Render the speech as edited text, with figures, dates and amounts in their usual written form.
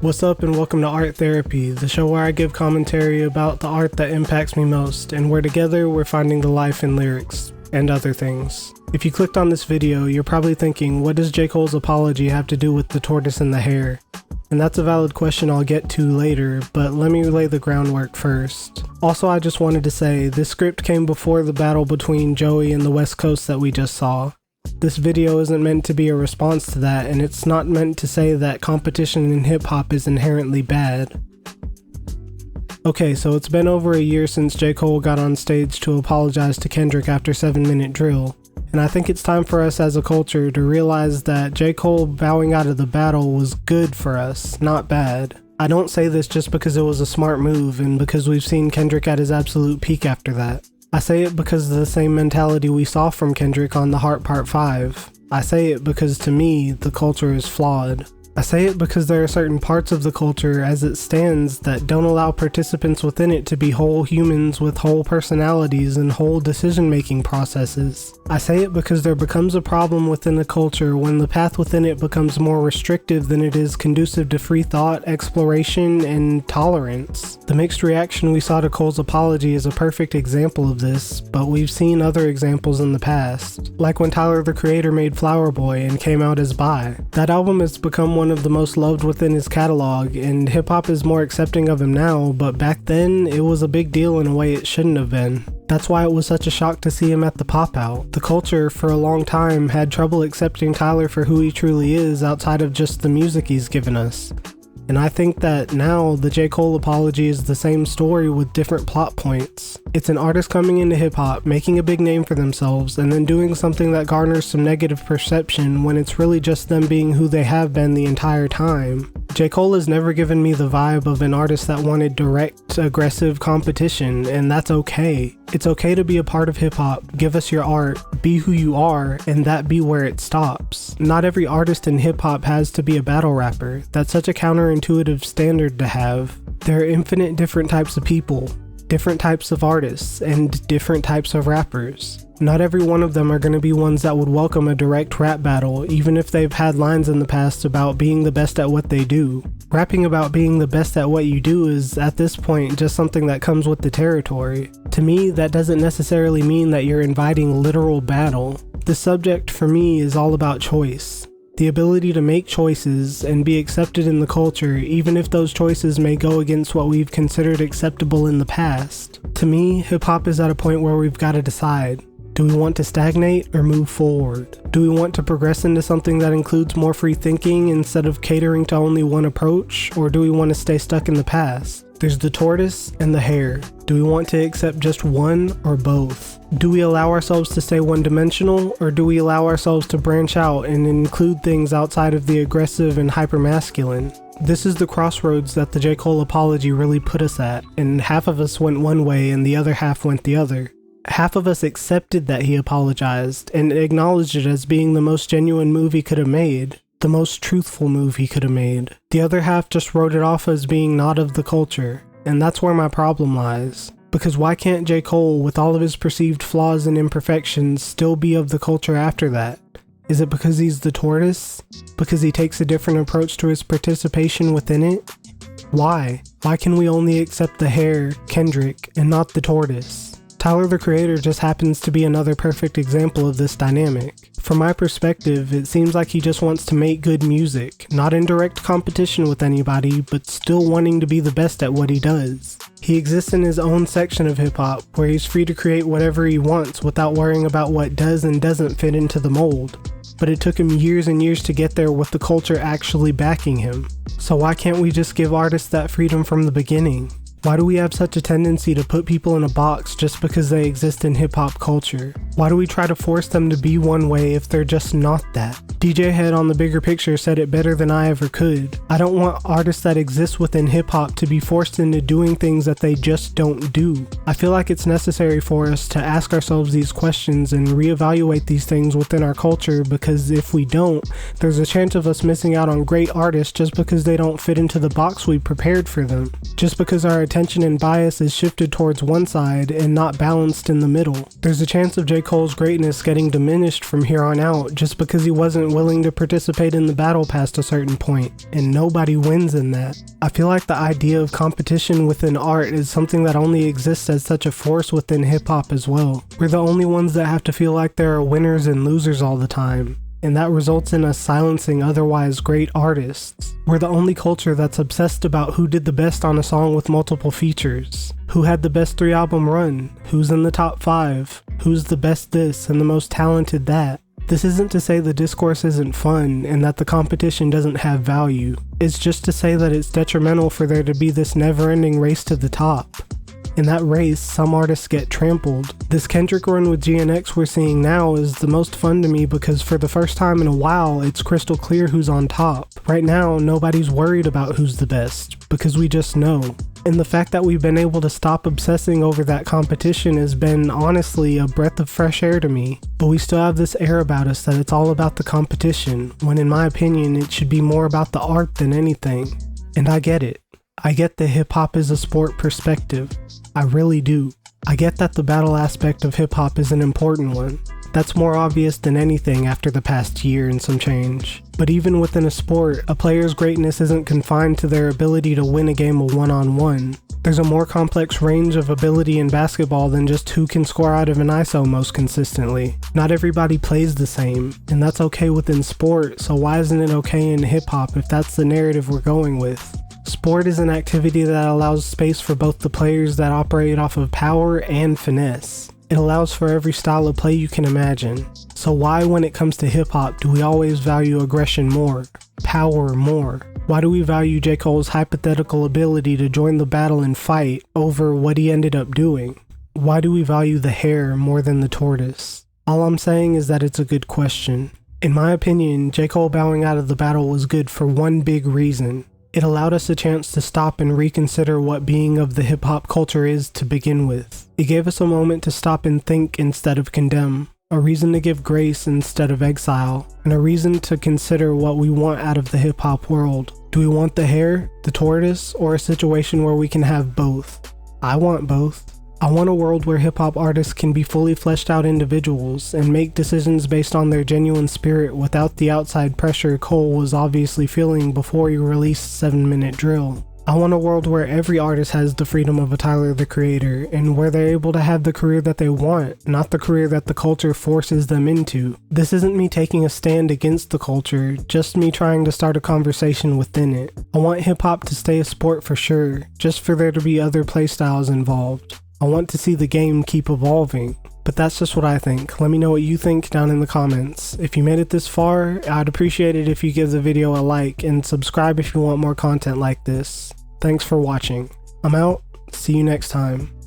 What's up and welcome to Art Therapy, the show where I give commentary about the art that impacts me most, and where together we're finding the life in lyrics, and other things. If you clicked on this video, you're probably thinking, what does J. Cole's apology have to do with the tortoise and the hare? And that's a valid question I'll get to later, but let me lay the groundwork first. Also, I just wanted to say, this script came before the battle between Joey and the West Coast that we just saw. This video isn't meant to be a response to that, and it's not meant to say that competition in hip-hop is inherently bad. Okay, so it's been over a year since J. Cole got on stage to apologize to Kendrick after 7 Minute Drill, and I think it's time for us as a culture to realize that J. Cole bowing out of the battle was good for us, not bad. I don't say this just because it was a smart move and because we've seen Kendrick at his absolute peak after that. I say it because of the same mentality we saw from Kendrick on The Heart Part 5. I say it because to me, the culture is flawed. I say it because there are certain parts of the culture as it stands that don't allow participants within it to be whole humans with whole personalities and whole decision-making processes. I say it because there becomes a problem within the culture when the path within it becomes more restrictive than it is conducive to free thought, exploration, and tolerance. The mixed reaction we saw to Cole's apology is a perfect example of this, but we've seen other examples in the past. Like when Tyler the Creator made Flower Boy and came out as bi. That album has become one of the most loved within his catalog, and hip-hop is more accepting of him now, but back then, it was a big deal in a way it shouldn't have been. That's why it was such a shock to see him at the pop-out. The culture, for a long time, had trouble accepting Tyler for who he truly is outside of just the music he's given us. And I think that now, the J. Cole apology is the same story with different plot points. It's an artist coming into hip-hop, making a big name for themselves, and then doing something that garners some negative perception when it's really just them being who they have been the entire time. J. Cole has never given me the vibe of an artist that wanted direct, aggressive competition, and that's okay. It's okay to be a part of hip-hop, give us your art, be who you are, and that be where it stops. Not every artist in hip-hop has to be a battle rapper. That's such a counterintuitive standard to have. There are infinite different types of people, different types of artists, and different types of rappers. Not every one of them are going to be ones that would welcome a direct rap battle, even if they've had lines in the past about being the best at what they do. Rapping about being the best at what you do is, at this point, just something that comes with the territory. To me, that doesn't necessarily mean that you're inviting literal battle. The subject, for me, is all about choice. The ability to make choices and be accepted in the culture, even if those choices may go against what we've considered acceptable in the past. To me, hip-hop is at a point where we've got to decide. Do we want to stagnate or move forward? Do we want to progress into something that includes more free thinking instead of catering to only one approach? Or do we want to stay stuck in the past? There's the tortoise and the hare. Do we want to accept just one or both? Do we allow ourselves to stay one-dimensional, or do we allow ourselves to branch out and include things outside of the aggressive and hyper-masculine? This is the crossroads that the J. Cole apology really put us at, and half of us went one way and the other half went the other. Half of us accepted that he apologized and acknowledged it as being the most genuine move he could have made, the most truthful move he could have made. The other half just wrote it off as being not of the culture, and that's where my problem lies. Because why can't J. Cole, with all of his perceived flaws and imperfections, still be of the culture after that? Is it because he's the tortoise? Because he takes a different approach to his participation within it? Why? Why can we only accept the hare, Kendrick, and not the tortoise? Tyler the Creator just happens to be another perfect example of this dynamic. From my perspective, it seems like he just wants to make good music, not in direct competition with anybody, but still wanting to be the best at what he does. He exists in his own section of hip-hop, where he's free to create whatever he wants without worrying about what does and doesn't fit into the mold. But it took him years and years to get there with the culture actually backing him. So why can't we just give artists that freedom from the beginning? Why do we have such a tendency to put people in a box just because they exist in hip-hop culture? Why do we try to force them to be one way if they're just not that? DJ Head on The Bigger Picture said it better than I ever could. I don't want artists that exist within hip-hop to be forced into doing things that they just don't do. I feel like it's necessary for us to ask ourselves these questions and reevaluate these things within our culture, because if we don't, there's a chance of us missing out on great artists just because they don't fit into the box we prepared for them. Just because our attention and bias is shifted towards one side and not balanced in the middle. There's a chance of J. Cole's greatness getting diminished from here on out just because he wasn't willing to participate in the battle past a certain point, and nobody wins in that. I feel like the idea of competition within art is something that only exists as such a force within hip-hop as well. We're the only ones that have to feel like there are winners and losers all the time, and that results in us silencing otherwise great artists. We're the only culture that's obsessed about who did the best on a song with multiple features, who had the best 3-album run, who's in the top 5, who's the best this and the most talented that. This isn't to say the discourse isn't fun and that the competition doesn't have value. It's just to say that it's detrimental for there to be this never-ending race to the top. In that race, some artists get trampled. This Kendrick run with GNX we're seeing now is the most fun to me because for the first time in a while, it's crystal clear who's on top. Right now, nobody's worried about who's the best, because we just know. And the fact that we've been able to stop obsessing over that competition has been, honestly, a breath of fresh air to me. But we still have this air about us that it's all about the competition, when in my opinion, it should be more about the art than anything. And I get it. I get that hip-hop is a sport perspective. I really do. I get that the battle aspect of hip-hop is an important one. That's more obvious than anything after the past year and some change. But even within a sport, a player's greatness isn't confined to their ability to win a game of one-on-one. There's a more complex range of ability in basketball than just who can score out of an ISO most consistently. Not everybody plays the same, and that's okay within sport, so why isn't it okay in hip-hop if that's the narrative we're going with? Sport is an activity that allows space for both the players that operate off of power and finesse. It allows for every style of play you can imagine. So why, when it comes to hip-hop, do we always value aggression more? Power more? Why do we value J. Cole's hypothetical ability to join the battle and fight over what he ended up doing? Why do we value the Hare more than the Tortoise? All I'm saying is that it's a good question. In my opinion, J. Cole bowing out of the battle was good for one big reason. It allowed us a chance to stop and reconsider what being of the hip-hop culture is to begin with. It gave us a moment to stop and think instead of condemn, a reason to give grace instead of exile, and a reason to consider what we want out of the hip-hop world. Do we want the Hare, the Tortoise, or a situation where we can have both? I want both. I want a world where hip-hop artists can be fully fleshed out individuals and make decisions based on their genuine spirit without the outside pressure Cole was obviously feeling before he released 7 Minute Drill. I want a world where every artist has the freedom of a Tyler the Creator and where they're able to have the career that they want, not the career that the culture forces them into. This isn't me taking a stand against the culture, just me trying to start a conversation within it. I want hip-hop to stay a sport for sure, just for there to be other playstyles involved. I want to see the game keep evolving, but that's just what I think. Let me know what you think down in the comments. If you made it this far, I'd appreciate it if you give the video a like and subscribe if you want more content like this. Thanks for watching. I'm out. See you next time.